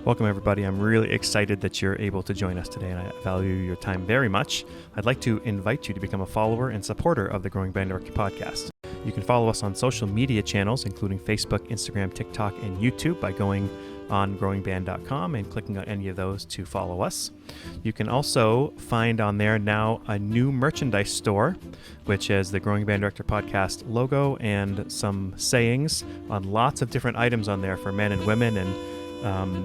Welcome, everybody. I'm really excited that you're able to join us today, and I value your time very much. I'd like to invite you to become a follower and supporter of the Growing Band Director podcast. You can follow us on social media channels, including Facebook, Instagram, TikTok, and YouTube by going on growingband.com and clicking on any of those to follow us. You can also find on there now a new merchandise store, which has the Growing Band Director podcast logo and some sayings on lots of different items on there for men and women, and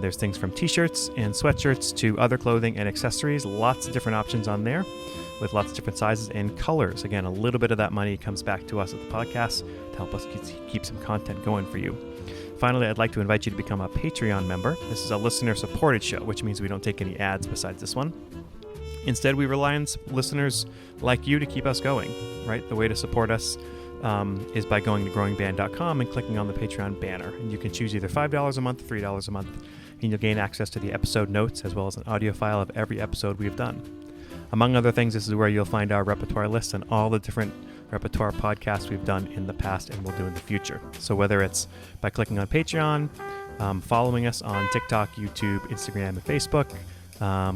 there's things from t-shirts and sweatshirts to other clothing and accessories. Lots of different options on there with lots of different sizes and colors. Again, a little bit of that money comes back to us at the podcast to help us keep some content going for you. Finally, I'd like to invite you to become a Patreon member. This is a listener-supported show, which means we don't take any ads besides this one. Instead, we rely on listeners like you to keep us going, right? The way to support us is by going to growingband.com and clicking on the Patreon banner. And you can choose either $5 a month, $3 a month, and you'll gain access to the episode notes as well as an audio file of every episode we've done. Among other things, this is where you'll find our repertoire list and all the different repertoire podcasts we've done in the past and will do in the future. So whether it's by clicking on Patreon, following us on TikTok, YouTube, Instagram, and Facebook,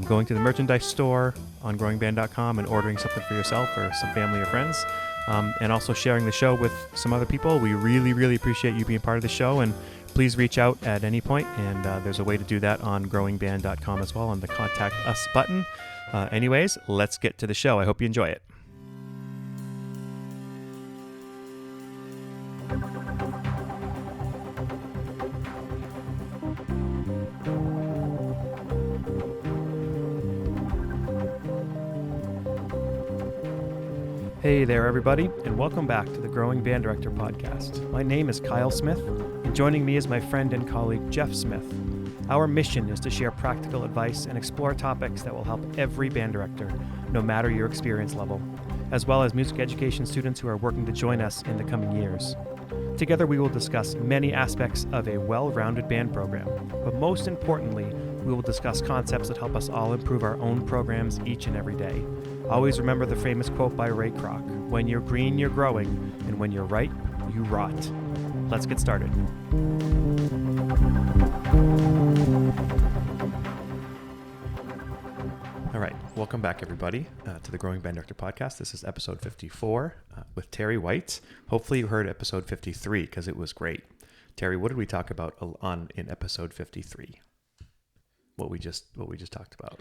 going to the merchandise store on growingband.com and ordering something for yourself or some family or friends, and also sharing the show with some other people. We really, really appreciate you being part of the show, and please reach out at any point, and there's a way to do that on growingband.com as well on the Contact Us button. Anyways, let's get to the show. I hope you enjoy it. Hey there, everybody, and welcome back to the Growing Band Director podcast. My name is Kyle Smith, and joining me is my friend and colleague, Jeff Smith. Our mission is to share practical advice and explore topics that will help every band director, no matter your experience level, as well as music education students who are working to join us in the coming years. Together, we will discuss many aspects of a well-rounded band program, but most importantly, we will discuss concepts that help us all improve our own programs each and every day. Always remember the famous quote by Ray Kroc, "When you're green, you're growing, and when you're right, you rot." Let's get started. All right, welcome back, everybody, to the Growing Band Director podcast. This is episode 54 with Terry White. Hopefully you heard episode 53 because it was great. Terry, what did we talk about in episode 53? What we just talked about.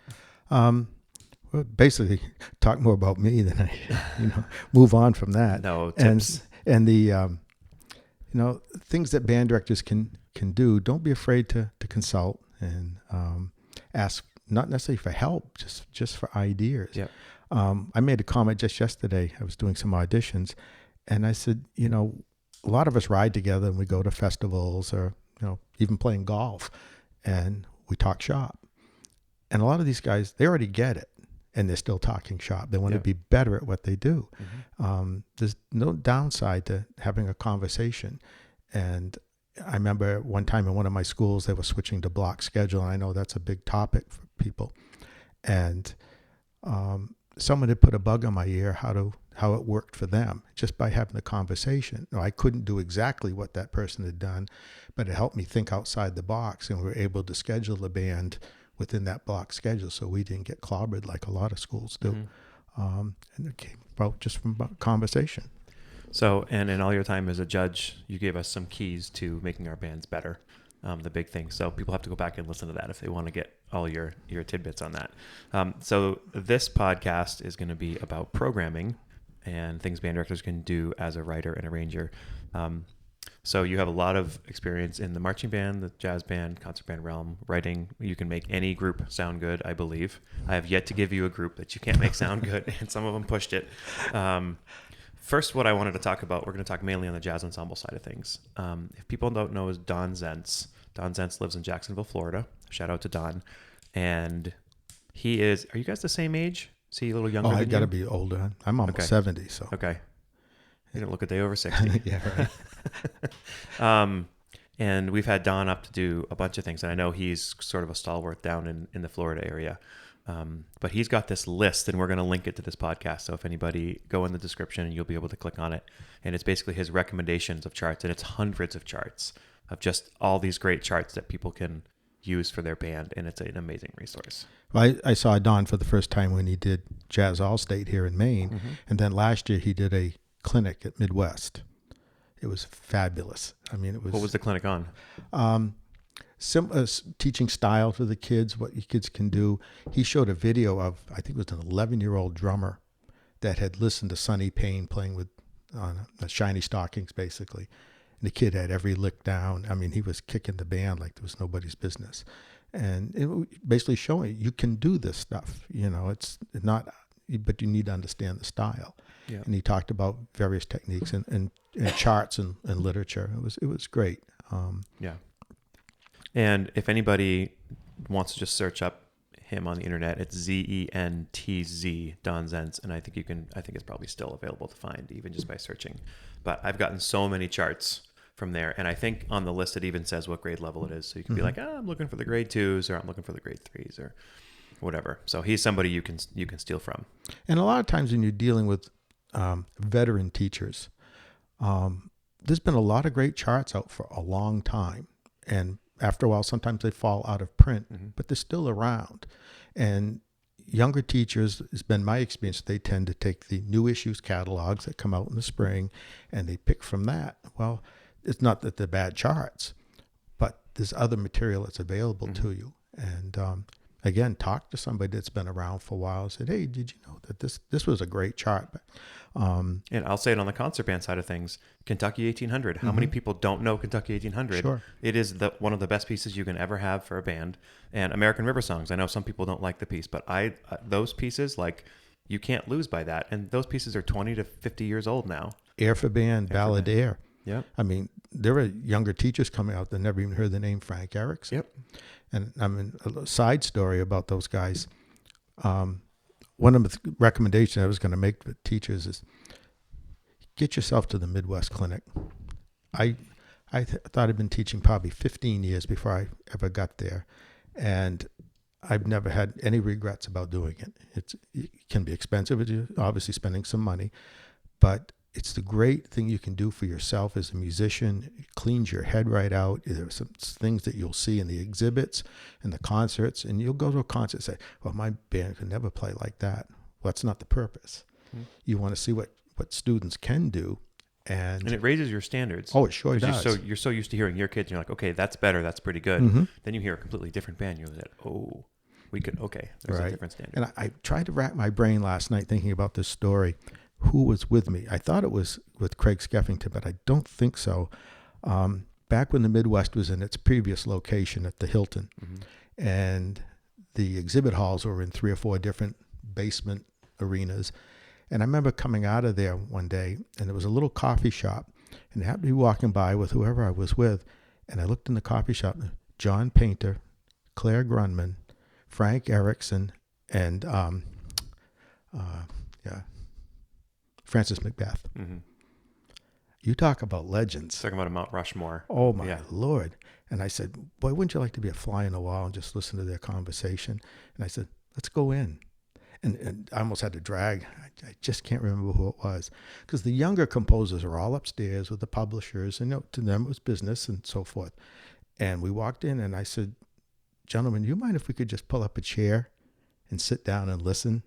Well, basically, talk more about me than I, move on from that. No tips. And the, things that band directors can do. Don't be afraid to consult and ask, not necessarily for help, just for ideas. Yeah. I made a comment just yesterday. I was doing some auditions, and I said, a lot of us ride together and we go to festivals or even playing golf, and we talk shop. And a lot of these guys, they already get it. And they're still talking shop. They want to be better at what they do. Mm-hmm. There's no downside to having a conversation. And I remember one time in one of my schools, they were switching to block schedule. And I know that's a big topic for people. And someone had put a bug on my ear how it worked for them just by having a conversation. Now, I couldn't do exactly what that person had done, but it helped me think outside the box. And we were able to schedule the band within that block schedule, so we didn't get clobbered like a lot of schools do. Mm-hmm. And it came about just from conversation. So, and in all your time as a judge, you gave us some keys to making our bands better, the big thing. So people have to go back and listen to that if they want to get all your tidbits on that. So this podcast is going to be about programming and things band directors can do as a writer and arranger. So you have a lot of experience in the marching band, the jazz band, concert band realm, writing. You can make any group sound good, I believe. I have yet to give you a group that you can't make sound good, and some of them pushed it. First, what I wanted to talk about, we're going to talk mainly on the jazz ensemble side of things. If people don't know, is Don Zentz. Don Zentz lives in Jacksonville, Florida. Shout out to Don. And he is, are you guys the same age? Is he a little younger than you? I got to be older. I'm almost 70, so. Okay. You didn't look a day over 60. Yeah, right. And we've had Don up to do a bunch of things. And I know he's sort of a stalwart down in the Florida area. But he's got this list, and we're going to link it to this podcast. So if anybody, go in the description and you'll be able to click on it. And it's basically his recommendations of charts, and it's hundreds of charts of just all these great charts that people can use for their band, and it's an amazing resource. Well, I saw Don for the first time when he did Jazz Allstate here in Maine, and then last year he did a clinic at Midwest. It was fabulous. I mean, it was. What was the clinic on? Teaching style to the kids, what you kids can do. He showed a video of, I think it was an 11-year-old drummer that had listened to Sonny Payne playing with on Shiny Stockings, basically. And the kid had every lick down. I mean, he was kicking the band like there was nobody's business. And it was basically showing you can do this stuff. You know, it's not, but you need to understand the style. Yeah. And he talked about various techniques and charts and literature. It was great. Yeah. And if anybody wants to just search up him on the internet, it's Zentz, Don Zentz, and I think it's probably still available to find even just by searching. But I've gotten so many charts from there, and I think on the list it even says what grade level it is, so you can be like, I'm looking for the grade 2s, or I'm looking for the grade 3s, or whatever. So he's somebody you can steal from. And a lot of times when you're dealing with veteran teachers, there's been a lot of great charts out for a long time, and after a while, sometimes they fall out of print, but they're still around. And younger teachers, it's been my experience, they tend to take the new issues catalogs that come out in the spring, and they pick from that. Well, it's not that they're bad charts, but there's other material that's available to you. And again, talk to somebody that's been around for a while and said, hey, did you know that this was a great chart? And I'll say it on the concert band side of things, Kentucky 1800. How many people don't know Kentucky 1800? Sure. It is one of the best pieces you can ever have for a band. And American River Songs, I know some people don't like the piece, but those pieces, like, you can't lose by that. And those pieces are 20 to 50 years old now. Air for Band, Ballad Air. Yep. I mean, there are younger teachers coming out that never even heard the name Frank Erickson. Yep. And I mean, a side story about those guys. One of the recommendations I was going to make to teachers is get yourself to the Midwest Clinic. I thought I'd been teaching probably 15 years before I ever got there, and I've never had any regrets about doing it. It can be expensive, you're obviously spending some money, but it's the great thing you can do for yourself as a musician. It cleans your head right out. There are some things that you'll see in the exhibits and the concerts, and you'll go to a concert and say, well, my band could never play like that. Well, that's not the purpose. You want to see what students can do. And it raises your standards. Oh, it sure does. You're so used to hearing your kids, and you're like, okay, that's better, that's pretty good. Then you hear a completely different band, you're like, oh, there's a different standard. And I tried to rack my brain last night thinking about this story. Who was with me? I thought it was with Craig Skeffington, but I don't think so. Back when the Midwest was in its previous location at the Hilton, and the exhibit halls were in 3 or 4 different basement arenas. And I remember coming out of there one day, and there was a little coffee shop, and I happened to be walking by with whoever I was with, and I looked in the coffee shop, John Painter, Claire Grunman, Frank Erickson, and Francis Macbeth. You talk about legends. Talking about a Mount Rushmore. Oh, my Lord. And I said, boy, wouldn't you like to be a fly on the wall and just listen to their conversation? And I said, let's go in. And I almost had to drag. I just can't remember who it was. Because the younger composers are all upstairs with the publishers. And to them it was business and so forth. And we walked in and I said, gentlemen, you mind if we could just pull up a chair and sit down and listen?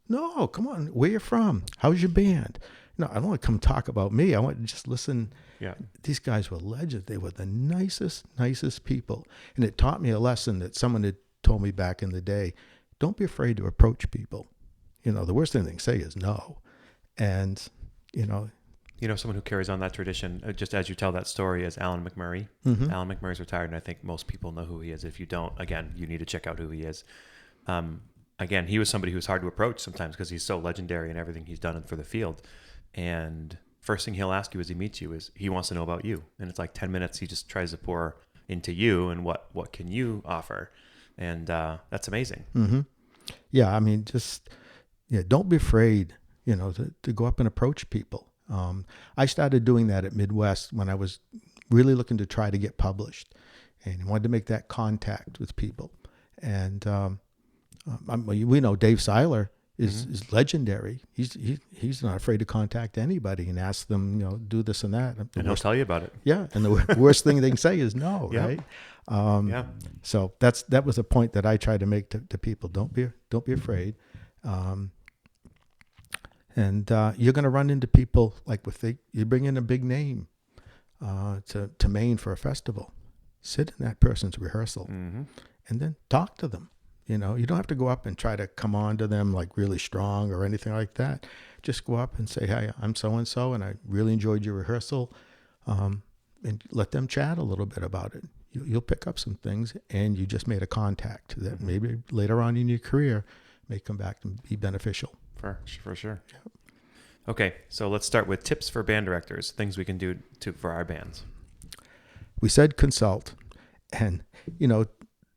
No, come on. Where you from? How's your band? No, I don't want to come talk about me. I want to just listen. Yeah. These guys were legends. They were the nicest people. And it taught me a lesson that someone had told me back in the day. Don't be afraid to approach people. The worst thing they can say is no. And, someone who carries on that tradition, just as you tell that story, is Alan McMurray. Alan McMurray's retired, and I think most people know who he is. If you don't, again, you need to check out who he is. Again, he was somebody who was hard to approach sometimes because he's so legendary in everything he's done for the field. And first thing he'll ask you as he meets you is he wants to know about you. And it's like 10 minutes he just tries to pour into you and what can you offer. And that's amazing. Yeah, I mean, don't be afraid, to go up and approach people. I started doing that at Midwest when I was really looking to try to get published and wanted to make that contact with people. And we know Dave Seiler is legendary. He's not afraid to contact anybody and ask them, do this and that. And he'll tell you about it. Yeah, and the worst thing they can say is no, Yep. right? Yeah. So that was a point that I try to make to people. Don't be afraid. And you're going to run into people like you bring in a big name to Maine for a festival. Sit in that person's rehearsal and then talk to them. You don't have to go up and try to come on to them like really strong or anything like that. Just go up and say, "Hey, I'm so-and-so, and I really enjoyed your rehearsal," and let them chat a little bit about it. You'll pick up some things, and you just made a contact that maybe later on in your career may come back and be beneficial. For sure. Yep. Okay, so let's start with tips for band directors, things we can do for our bands. We said consult, and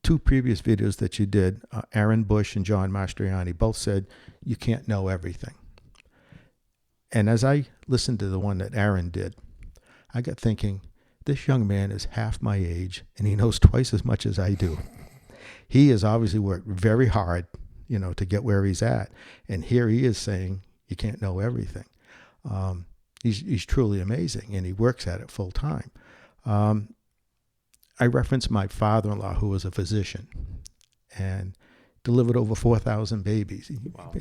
two previous videos that you did, Aaron Bush and John Mastriani, both said you can't know everything. And as I listened to the one that Aaron did, I got thinking, this young man is half my age and he knows twice as much as I do. He has obviously worked very hard, to get where he's at. And here he is saying you can't know everything. He's truly amazing, and he works at it full time. I referenced my father-in-law, who was a physician and delivered over 4,000 babies. Wow.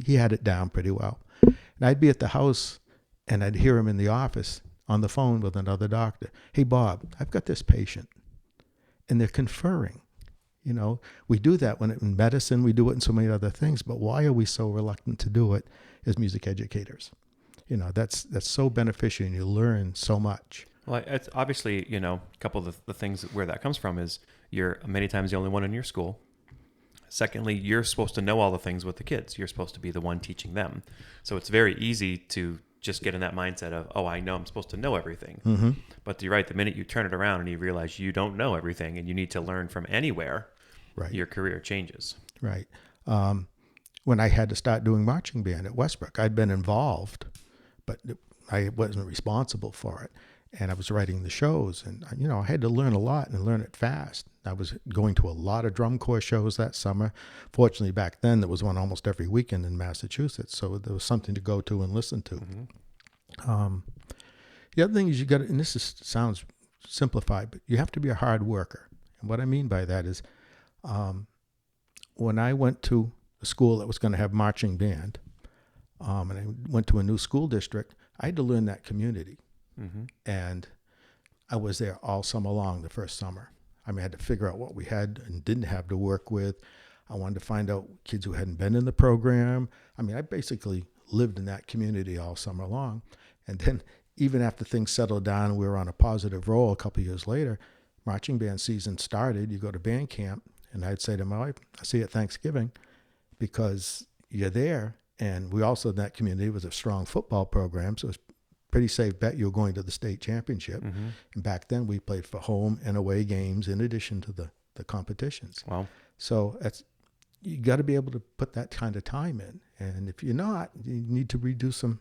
He had it down pretty well. And I'd be at the house and I'd hear him in the office on the phone with another doctor. "Hey, Bob, I've got this patient." And they're conferring. We do that in medicine, we do it in so many other things, but why are we so reluctant to do it as music educators? That's so beneficial, and you learn so much. Well, it's obviously, a couple of the things where that comes from is you're many times the only one in your school. Secondly, you're supposed to know all the things with the kids. You're supposed to be the one teaching them. So it's very easy to just get in that mindset of, oh, I know I'm supposed to know everything. Mm-hmm. But you're right, the minute you turn it around and you realize you don't know everything and you need to learn from anywhere, right, your career changes. Right. When I had to start doing marching band at Westbrook, I'd been involved, but I wasn't responsible for it. And I was writing the shows, and I had to learn a lot and learn it fast. I was going to a lot of drum corps shows that summer. Fortunately, back then there was one almost every weekend in Massachusetts, so there was something to go to and listen to. Mm-hmm. The other thing is and sounds simplified, but you have to be a hard worker. And what I mean by that is, when I went to a school that was going to have marching band, and I went to a new school district, I had to learn that community. Mm-hmm. And I was there all summer long the first summer. I had to figure out what we had and didn't have to work with. I wanted to find out kids who hadn't been in the program. I basically lived in that community all summer long. And then even after things settled down and we were on a positive roll a couple of years later, marching band season started. You go to band camp, and I'd say to my wife, "I'll see you at Thanksgiving," because you're there. And we also, in that community, was a strong football program, so it was pretty safe bet you were going to the state championship. Mm-hmm. And back then we played for home and away games in addition to the competitions. Wow. So you got to be able to put that kind of time in. And if you're not, you need to redo some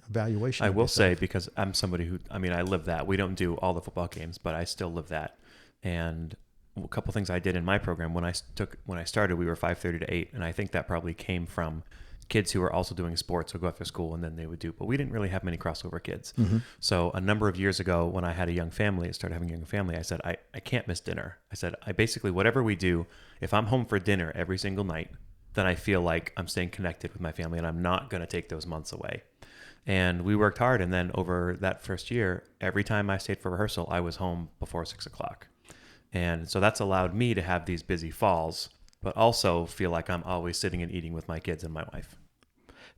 evaluation. I will say, because I'm somebody who, I live that. We don't do all the football games, but I still live that. And a couple things I did in my program when I started, we were 5:30 to 8. And I think that probably came from kids who were also doing sports would go after school, and then they would but we didn't really have many crossover kids. Mm-hmm. So a number of years ago, when I had a young family, started having a young family, I said, I can't miss dinner. I said, I basically, whatever we do, if I'm home for dinner every single night, then I feel like I'm staying connected with my family, and I'm not going to take those months away. And we worked hard. And then over that first year, every time I stayed for rehearsal, I was home before 6:00. And so that's allowed me to have these busy falls, but also feel like I'm always sitting and eating with my kids and my wife.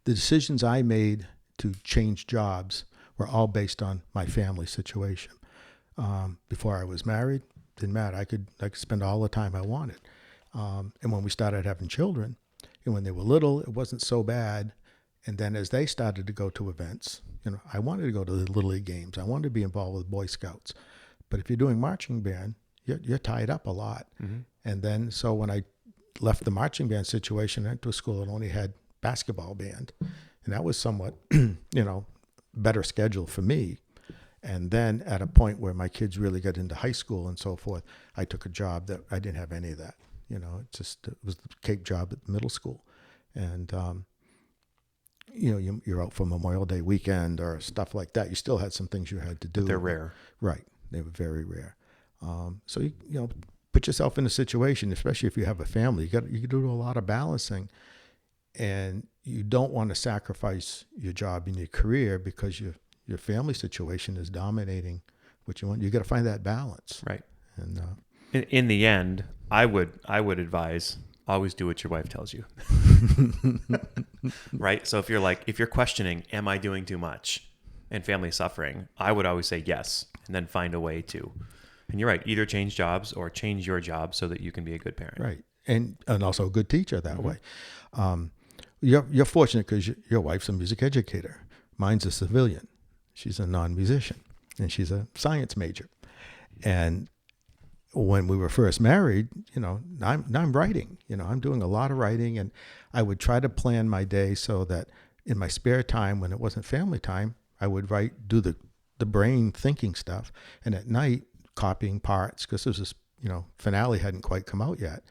The decisions I made to change jobs were all based on my family situation. Before I was married, didn't matter. I could spend all the time I wanted. And when we started having children, and when they were little, it wasn't so bad. And then as they started to go to events, I wanted to go to the Little League games. I wanted to be involved with Boy Scouts. But if you're doing marching band, you're tied up a lot. Mm-hmm. And then, so when I left the marching band situation, I went to a school that only had basketball band. And that was somewhat, better schedule for me. And then at a point where my kids really got into high school and so forth, I took a job that I didn't have any of that. It was the Cape job at middle school. and you're out for Memorial Day weekend or stuff like that. You still had some things you had to do. But they're rare. Right. They were very rare. So you put yourself in a situation, especially if you have a family. You do a lot of balancing, and you don't want to sacrifice your job and your career because your family situation is dominating what you want. You got to find that balance. Right. And in the end, I would advise always do what your wife tells you. Right? So if you're questioning, am I doing too much and family suffering, I would always say yes, and then find a way to. And you're right, either change jobs or change your job so that you can be a good parent. Right. And also a good teacher that way. You're fortunate because your wife's a music educator. Mine's a civilian. She's a non-musician, and she's a science major. And when we were first married, I'm writing. I'm doing a lot of writing, and I would try to plan my day so that in my spare time, when it wasn't family time, I would do the brain thinking stuff, and at night copying parts because this finale hadn't quite come out yet,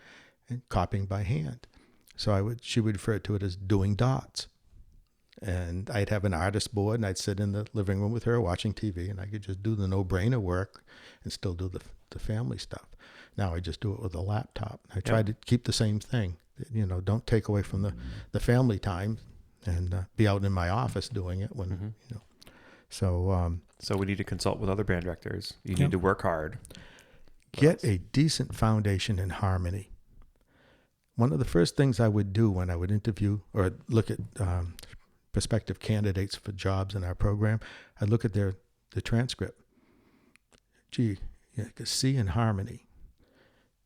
and copying by hand. So she would refer to it as doing dots. And I'd have an artist board, and I'd sit in the living room with her watching TV, and I could just do the no-brainer work and still do the family stuff. Now I just do it with a laptop. I try to keep the same thing. Don't take away from the family time and be out in my office doing it when, So we need to consult with other band directors. You need to work hard. Get a decent foundation in harmony. One of the first things I would do when I would interview or look at prospective candidates for jobs in our program, I'd look at the transcript. Gee, C in harmony.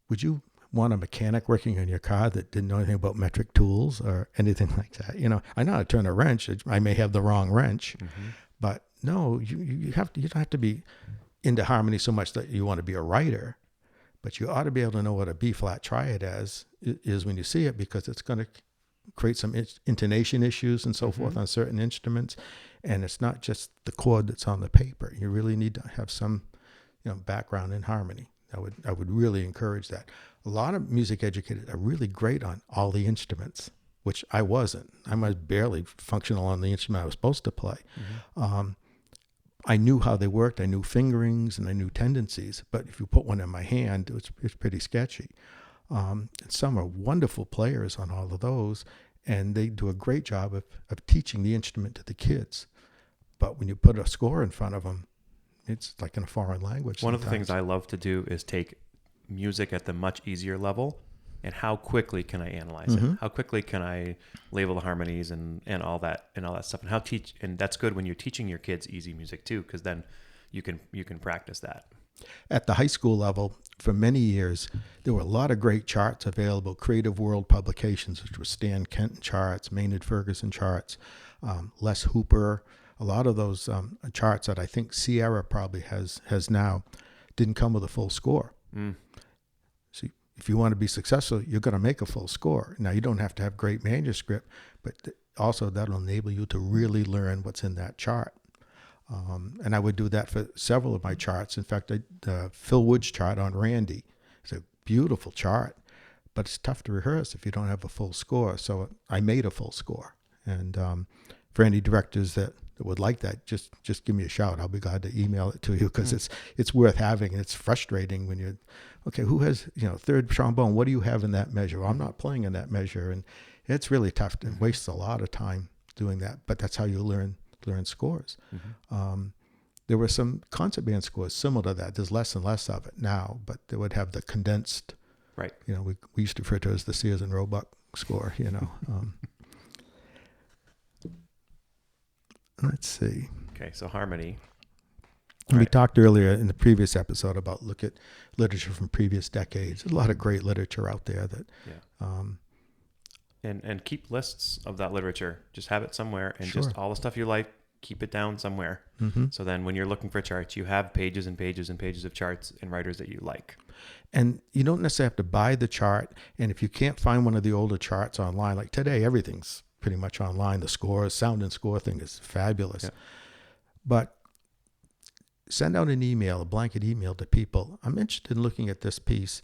Would you want a mechanic working on your car that didn't know anything about metric tools or anything like that? I know how to turn a wrench. I may have the wrong wrench, but no, you don't have to be into harmony so much that you want to be a writer, but you ought to be able to know what a B flat triad is when you see it, because it's going to create some intonation issues and so forth on certain instruments. And it's not just the chord that's on the paper. You really need to have some, background in harmony. I would really encourage that. A lot of music educators are really great on all the instruments, which I wasn't. I was barely functional on the instrument I was supposed to play. I knew how they worked. I knew fingerings and I knew tendencies. But if you put one in my hand, it's pretty sketchy. And some are wonderful players on all of those, and they do a great job of teaching the instrument to the kids. But when you put a score in front of them, it's like in a foreign language. One of the things I love to do is take music at the much easier level, and how quickly can I analyze it? How quickly can I label the harmonies and all that stuff? And that's good when you're teaching your kids easy music too, because then you can practice that. At the high school level, for many years, there were a lot of great charts available. Creative World publications, which were Stan Kenton charts, Maynard Ferguson charts, Les Hooper. A lot of those charts that I think Sierra probably has now didn't come with a full score. See, if you want to be successful, you're going to make a full score. Now, you don't have to have great manuscript, but also that'll enable you to really learn what's in that chart. And I would do that for several of my charts. In fact, Phil Wood's chart on Randy is a beautiful chart, but it's tough to rehearse if you don't have a full score. So I made a full score. And for any directors that would like that, just give me a shout. I'll be glad to email it to you, because it's worth having. And it's frustrating when you're, okay, who has, third trombone? What do you have in that measure? Well, I'm not playing in that measure. And it's really tough. It wastes a lot of time doing that. But that's how you learn scores. There were some concert band scores similar to that. There's less and less of it now, but they would have the condensed, right? We used to refer to it as the Sears and Roebuck score. Let's see. Okay, so harmony. We talked earlier in the previous episode about look at literature from previous decades. There's a lot of great literature out there that. And keep lists of that literature. Just have it somewhere, and Sure. just all the stuff you like, keep it down somewhere. So then when you're looking for charts, you have pages and pages and pages of charts and writers that you like. And you don't necessarily have to buy the chart. And if you can't find one of the older charts online, like today, everything's pretty much online. The scores, sound and score thing is fabulous. Yeah. But send out an email, a blanket email to people. I'm interested in looking at this piece.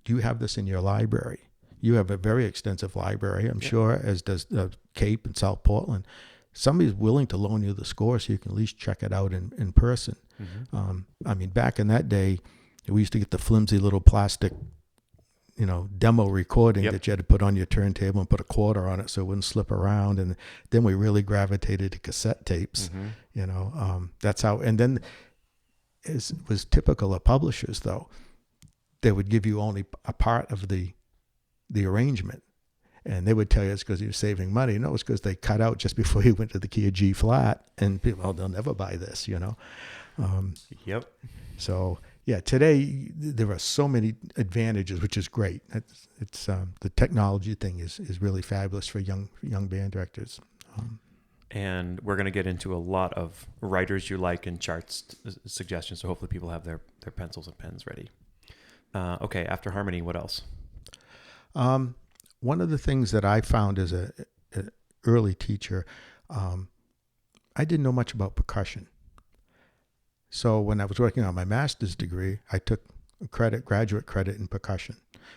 Do you have this in your library? You have a very extensive library, I'm sure, as does Cape and South Portland. Somebody's willing to loan you the score so you can at least check it out in person. I mean, back in that day, we used to get the flimsy little plastic, demo recording that you had to put on your turntable and put a quarter on it so it wouldn't slip around. And then we really gravitated to cassette tapes. That's how. And then it was typical of publishers, though. They would give you only a part of the arrangement. And they would tell you it's because you're saving money. No, it's because they cut out just before you went to the key of G flat. And people, they'll never buy this, So, yeah, today there are so many advantages, which is great. It's the technology thing is really fabulous for young band directors. And we're going to get into a lot of writers you like and charts suggestions. So hopefully people have their pencils and pens ready. Okay, after harmony, what else? One of the things that I found as an early teacher, I didn't know much about percussion. So when I was working on my master's degree, I took graduate credit in percussion.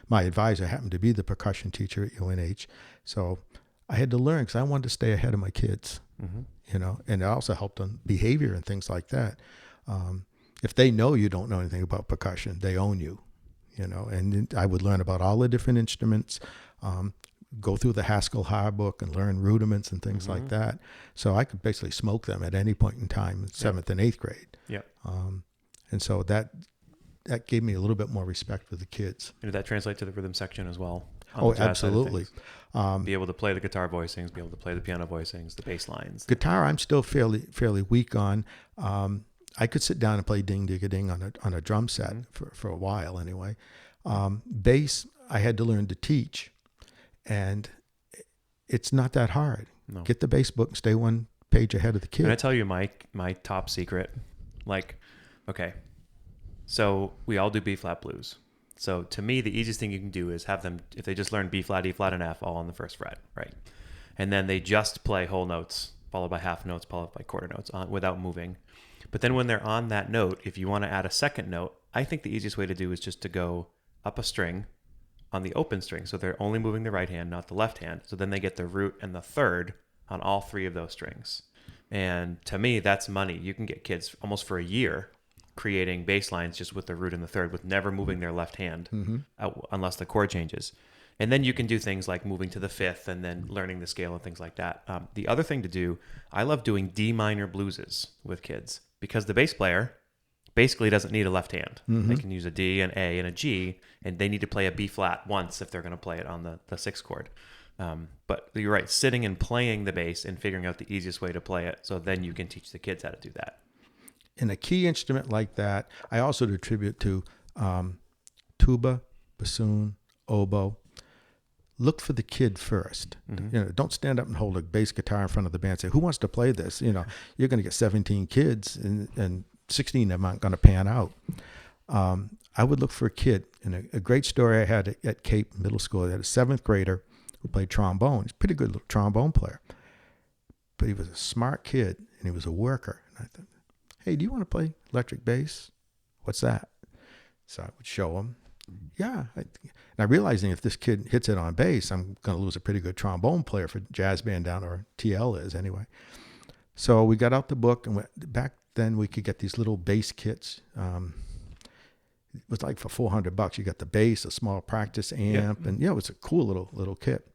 My advisor happened to be the percussion teacher at UNH. So I had to learn because I wanted to stay ahead of my kids, and it also helped on behavior and things like that. If they know you don't know anything about percussion, they own you, and I would learn about all the different instruments, go through the Haskell Hardbook and learn rudiments and things like that. So I could basically smoke them at any point in time in 7th and 8th grade. Yeah. And so that gave me a little bit more respect for the kids. And did that translate to the rhythm section as well? Oh, absolutely. Be able to play the guitar voicings, be able to play the piano voicings, the bass lines. Guitar, I'm still fairly weak on. I could sit down and play ding-ding-a-ding on a drum set for a while anyway. Bass, I had to learn to teach. And it's not that hard. No. Get the bass book and stay one page ahead of the kid. Can I tell you my top secret? Okay, so we all do B flat blues. So to me, the easiest thing you can do is have them, if they just learn B flat, E flat, and F all on the first fret, right? And then they just play whole notes, followed by half notes, followed by quarter notes without moving. But then when they're on that note, if you want to add a second note, I think the easiest way to do is just to go up a string on the open string. So they're only moving the right hand, not the left hand. So then they get the root and the third on all three of those strings. And to me, that's money. You can get kids almost for a year creating bass lines just with the root and the third with never moving their left hand unless the chord changes. And then you can do things like moving to the fifth and then learning the scale and things like that. The other thing to do, I love doing D minor blueses with kids because the bass player basically doesn't need a left hand. They can use a D, an A, and a G, and they need to play a B flat once if they're going to play it on the sixth chord. But you're right, sitting and playing the bass and figuring out the easiest way to play it, so then you can teach the kids how to do that. In a key instrument like that, I also attribute to tuba, bassoon, oboe. Look for the kid first. Don't stand up and hold a bass guitar in front of the band and say, who wants to play this? You're going to get 17 kids and 16 of them aren't going to pan out. I would look for a kid. And a great story I had at Cape Middle School, I had a 7th grader who played trombone. He's a pretty good little trombone player. But he was a smart kid, and he was a worker. And I thought, hey, do you want to play electric bass? What's that? So I would show him. Yeah. Now realizing if this kid hits it on bass, I'm going to lose a pretty good trombone player for jazz band down, or TL is anyway. So we got out the book, and back then we could get these little bass kits. It was like for $400. You got the bass, a small practice amp, and it was a cool little kit.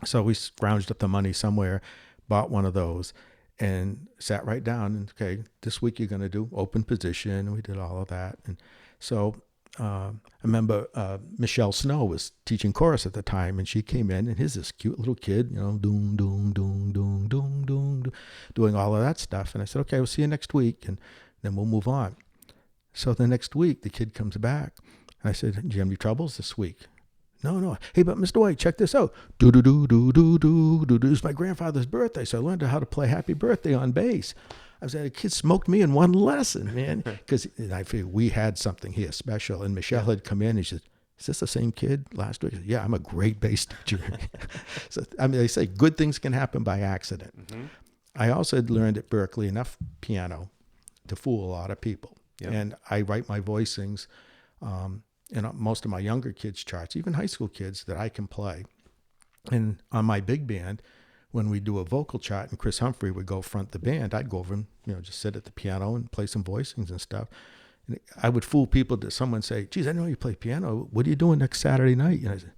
So we scrounged up the money somewhere, bought one of those, and sat right down. And okay, this week you're going to do open position. And we did all of that. And so I remember Michelle Snow was teaching chorus at the time, and she came in, and here's this cute little kid, doom, doom, doom, doom, doom, doom, doing all of that stuff. And I said, okay, we'll see you next week, and then we'll move on. So the next week, the kid comes back. And I said, do you have any troubles this week? No. Hey, but Mr. White, check this out. Do-do-do-do-do-do-do-do. It's my grandfather's birthday, so I learned how to play Happy Birthday on bass. I was like, a kid smoked me in one lesson, man. Because I figured we had something here special. And Michelle had come in and she said, is this the same kid last week? I said, yeah, I'm a great bass teacher. So, they say good things can happen by accident. I also had learned at Berkeley enough piano to fool a lot of people. And I write my voicings and most of my younger kids' charts, even high school kids, that I can play. And on my big band, when we do a vocal chart and Chris Humphrey would go front the band, I'd go over and, just sit at the piano and play some voicings and stuff. And I would fool people to someone say, geez, I know you play piano. What are you doing next Saturday night? And I said,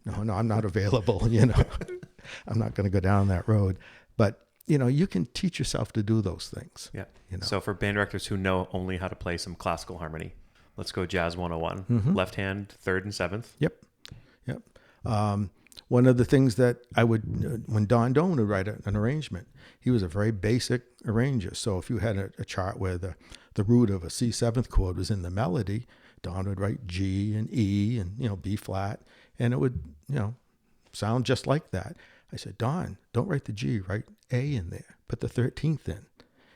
no, I'm not available. I'm not going to go down that road. But, you can teach yourself to do those things. Yeah. So for band directors who know only how to play some classical harmony, let's go Jazz 101. Mm-hmm. Left hand, third and seventh. Yep. One of the things that I would, when Don Doan would write an arrangement, he was a very basic arranger. So if you had a chart where the root of a C7th chord was in the melody, Don would write G and E and, B flat, and it would, sound just like that. I said, Don, don't write the G, write A in there, put the 13th in.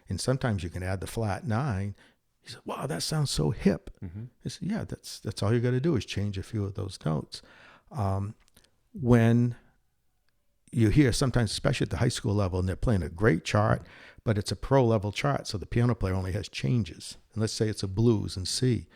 And sometimes you can add the flat 9. He said, wow, that sounds so hip. Mm-hmm. I said, yeah, that's all you got to do is change a few of those notes. When you hear sometimes, especially at the high school level, and they're playing a great chart, but it's a pro level chart, so the piano player only has changes. And let's say it's a blues in C.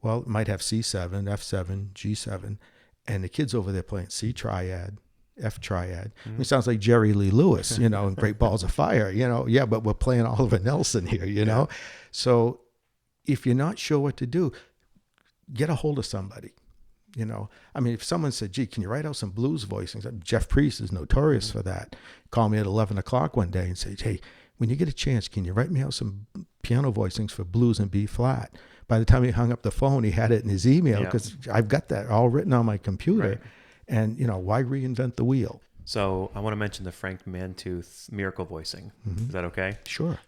Well, it might have C7, F7, G7, and the kid's over there playing C triad, F triad. Mm-hmm. It sounds like Jerry Lee Lewis, in Great Balls of Fire, yeah, but we're playing Oliver Nelson here, know? So if you're not sure what to do, get a hold of somebody. If someone said, gee, can you write out some blues voicings? Jeff Priest is notorious for that. Call me at 11 o'clock one day and say, hey, when you get a chance, can you write me out some piano voicings for blues in B flat? By the time he hung up the phone, he had it in his email because I've got that all written on my computer. Right. And, why reinvent the wheel? So I want to mention the Frank Mantooth miracle voicing. Mm-hmm. Is that okay? Sure.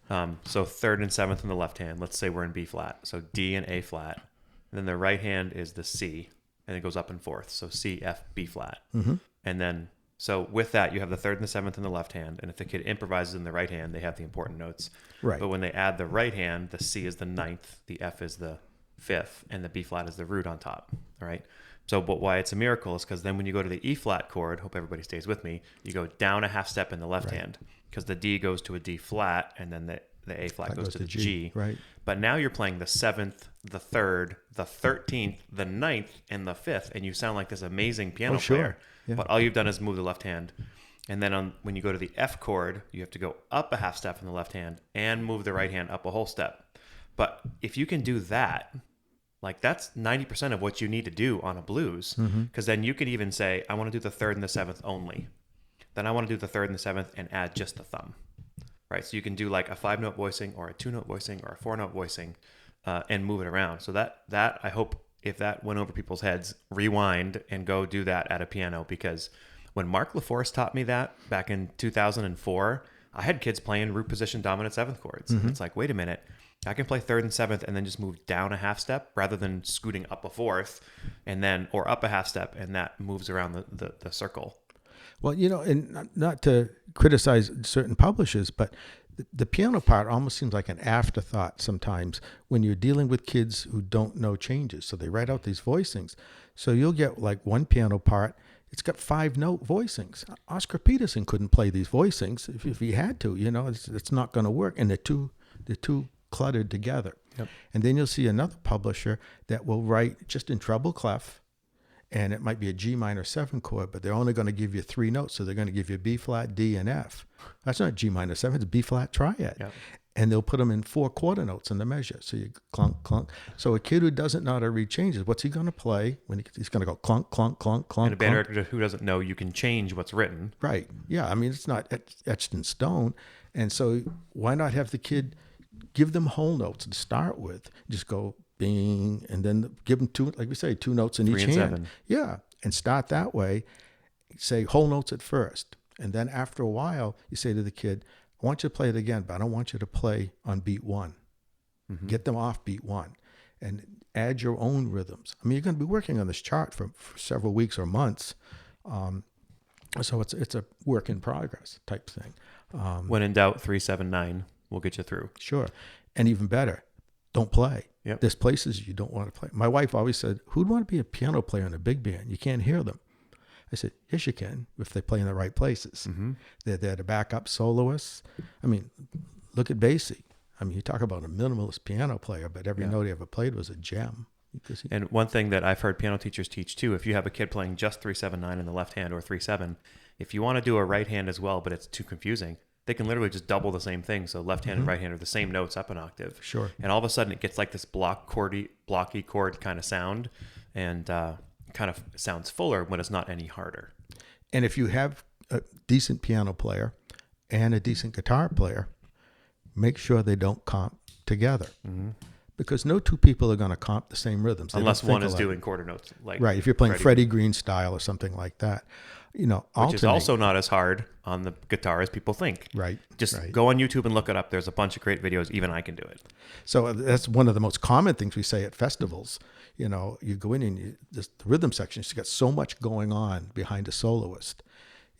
So third and seventh in the left hand. Let's say we're in B flat. So D and A flat. And then the right hand is the C. And it goes up and forth. So C, F, B flat. Mm-hmm. And then, so with that, you have the third and the seventh in the left hand. And if the kid improvises in the right hand, they have the important notes. Right. But when they add the right hand, the C is the ninth, the F is the fifth, and the B flat is the root on top. All right. So, but why it's a miracle is because then when you go to the E flat chord, hope everybody stays with me, you go down a half step in the left hand because the D goes to a D flat and then the A flat goes to the G. Right. But now you're playing the seventh, the third, the 13th, the ninth, and the fifth, and you sound like this amazing piano player. Yeah. But all you've done is move the left hand. And then when you go to the F chord, you have to go up a half step in the left hand and move the right hand up a whole step. But if you can do that, like that's 90% of what you need to do on a blues, because then you could even say, I want to do the third and the seventh only. Then I want to do the third and the seventh and add just the thumb. Right, so you can do like a 5-note voicing or a 2-note voicing or a 4-note voicing and move it around. So that I hope if that went over people's heads, rewind and go do that at a piano, because when Mark LaForce taught me that back in 2004, I had kids playing root position dominant 7th chords. Mm-hmm. It's like, wait a minute, I can play 3rd and 7th and then just move down a half step rather than scooting up a 4th and then, or up a half step, and that moves around the circle. Well, and not to criticize certain publishers, but the piano part almost seems like an afterthought sometimes when you're dealing with kids who don't know changes. So they write out these voicings. So you'll get like one piano part, it's got 5-note voicings. Oscar Peterson couldn't play these voicings if he had to. It's not going to work. And they're too cluttered together. Yep. And then you'll see another publisher that will write just in treble clef, and it might be a G minor 7 chord, but they're only going to give you 3 notes. So they're going to give you B flat, D, and F. That's not G minor 7, it's B flat triad. Yep. And they'll put them in 4 quarter notes in the measure. So you clunk, clunk. So a kid who doesn't know how to read changes, what's he going to play when he's going to go clunk, clunk, clunk, clunk? And a band director who doesn't know, you can change what's written. Right. Yeah. I mean, it's not etched in stone. And so why not have the kid give them whole notes to start with? Just go bing, and then give them 2, like we say, 2 notes in 3 each and hand. 7. Yeah. And start that way. Say whole notes at first. And then after a while, you say to the kid, I want you to play it again, but I don't want you to play on beat 1. Mm-hmm. Get them off beat 1 and add your own rhythms. I mean, you're going to be working on this chart for several weeks or months. So it's a work in progress type thing. When in doubt, 3-7-9 will get you through. Sure. And even better, don't play. Yep. There's places you don't want to play. My wife always said, who'd want to be a piano player in a big band? You can't hear them. I said, yes, you can, if they play in the right places. Mm-hmm. They're there to back up soloists. I mean, look at Basie. I mean, you talk about a minimalist piano player, but every note he ever played was a gem. And one thing that I've heard piano teachers teach too, if you have a kid playing just 3-7-9 in the left hand or 3-7, if you want to do a right hand as well, but it's too confusing, they can literally just double the same thing. So left hand and right hand are the same notes up an octave. Sure. And all of a sudden it gets like this blocky chord kind of sound, and kind of sounds fuller when it's not any harder. And if you have a decent piano player and a decent guitar player, make sure they don't comp together. Mm-hmm. Because no two people are going to comp the same rhythms. Unless one is doing quarter notes. Like right. If you're playing Freddie Green style or something like that, which is also not as hard on the guitar as people think. Right. Just go on YouTube and look it up. There's a bunch of great videos. Even I can do it. So that's one of the most common things we say at festivals. You go in and the rhythm section, she's got so much going on behind a soloist.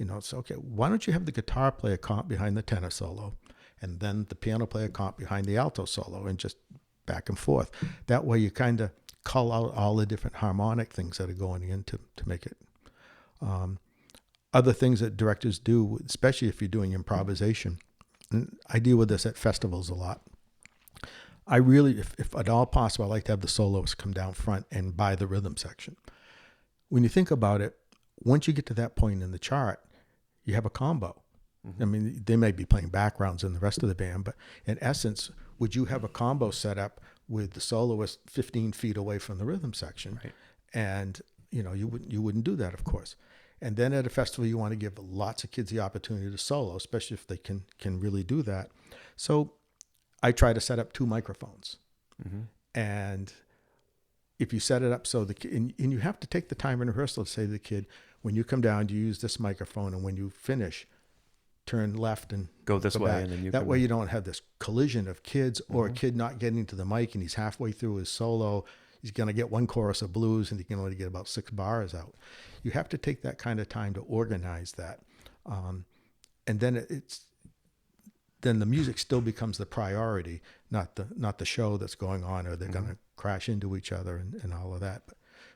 It's okay. Why don't you have the guitar player comp behind the tenor solo, and then the piano player comp behind the alto solo, and just back and forth. That way you kind of cull out all the different harmonic things that are going in to make it. Other things that directors do, especially if you're doing improvisation, and I deal with this at festivals a lot. I really, if at all possible, I like to have the soloist come down front and by the rhythm section. When you think about it, once you get to that point in the chart, you have a combo. Mm-hmm. I mean, they may be playing backgrounds in the rest of the band, but in essence, would you have a combo set up with the soloist 15 feet away from the rhythm section? Right. And you wouldn't do that, of course. And then at a festival, you want to give lots of kids the opportunity to solo, especially if they can really do that. So I try to set up 2 microphones. Mm-hmm. And if you set it up so and you have to take the time in rehearsal to say to the kid, when you come down, you use this microphone, and when you finish, turn left and go this way. Back. And then that way you don't have this collision of kids, or a kid not getting to the mic and he's halfway through his solo. He's going to get one chorus of blues and he can only get about 6 bars out. You have to take that kind of time to organize that. And then then the music still becomes the priority, not the show that's going on, or they're going to crash into each other and all of that.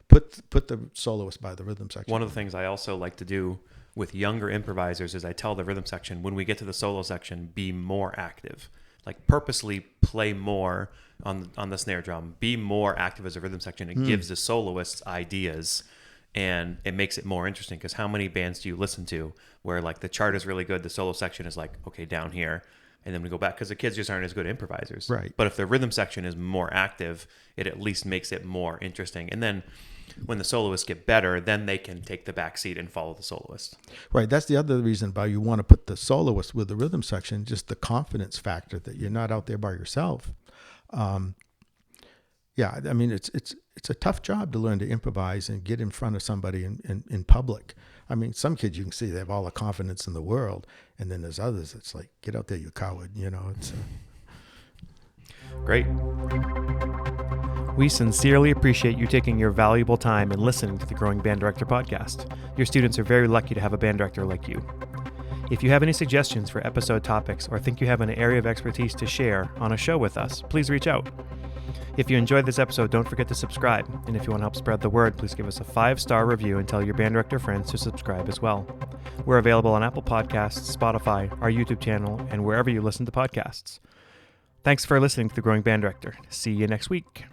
But put the soloist by the rhythm section. One of the things I also like to do with younger improvisers is I tell the rhythm section, when we get to the solo section, be more active. Like purposely play more on the snare drum, be more active as a rhythm section. It gives the soloists ideas, and it makes it more interesting, because how many bands do you listen to where like the chart is really good, the solo section is like, okay, down here, and then we go back, because the kids just aren't as good improvisers. Right. But if the rhythm section is more active, it at least makes it more interesting. And then when the soloists get better, then they can take the back seat and follow the soloist. Right. That's the other reason why you want to put the soloist with the rhythm section, just the confidence factor that you're not out there by yourself. Yeah, I mean, it's a tough job to learn to improvise and get in front of somebody in public. I mean, some kids you can see they have all the confidence in the world, and then there's others. It's like, get out there, you coward. It's great. We sincerely appreciate you taking your valuable time and listening to the Growing Band Director podcast. Your students are very lucky to have a band director like you. If you have any suggestions for episode topics, or think you have an area of expertise to share on a show with us, please reach out. If you enjoyed this episode, don't forget to subscribe. And if you want to help spread the word, please give us a 5-star review and tell your band director friends to subscribe as well. We're available on Apple Podcasts, Spotify, our YouTube channel, and wherever you listen to podcasts. Thanks for listening to The Growing Band Director. See you next week.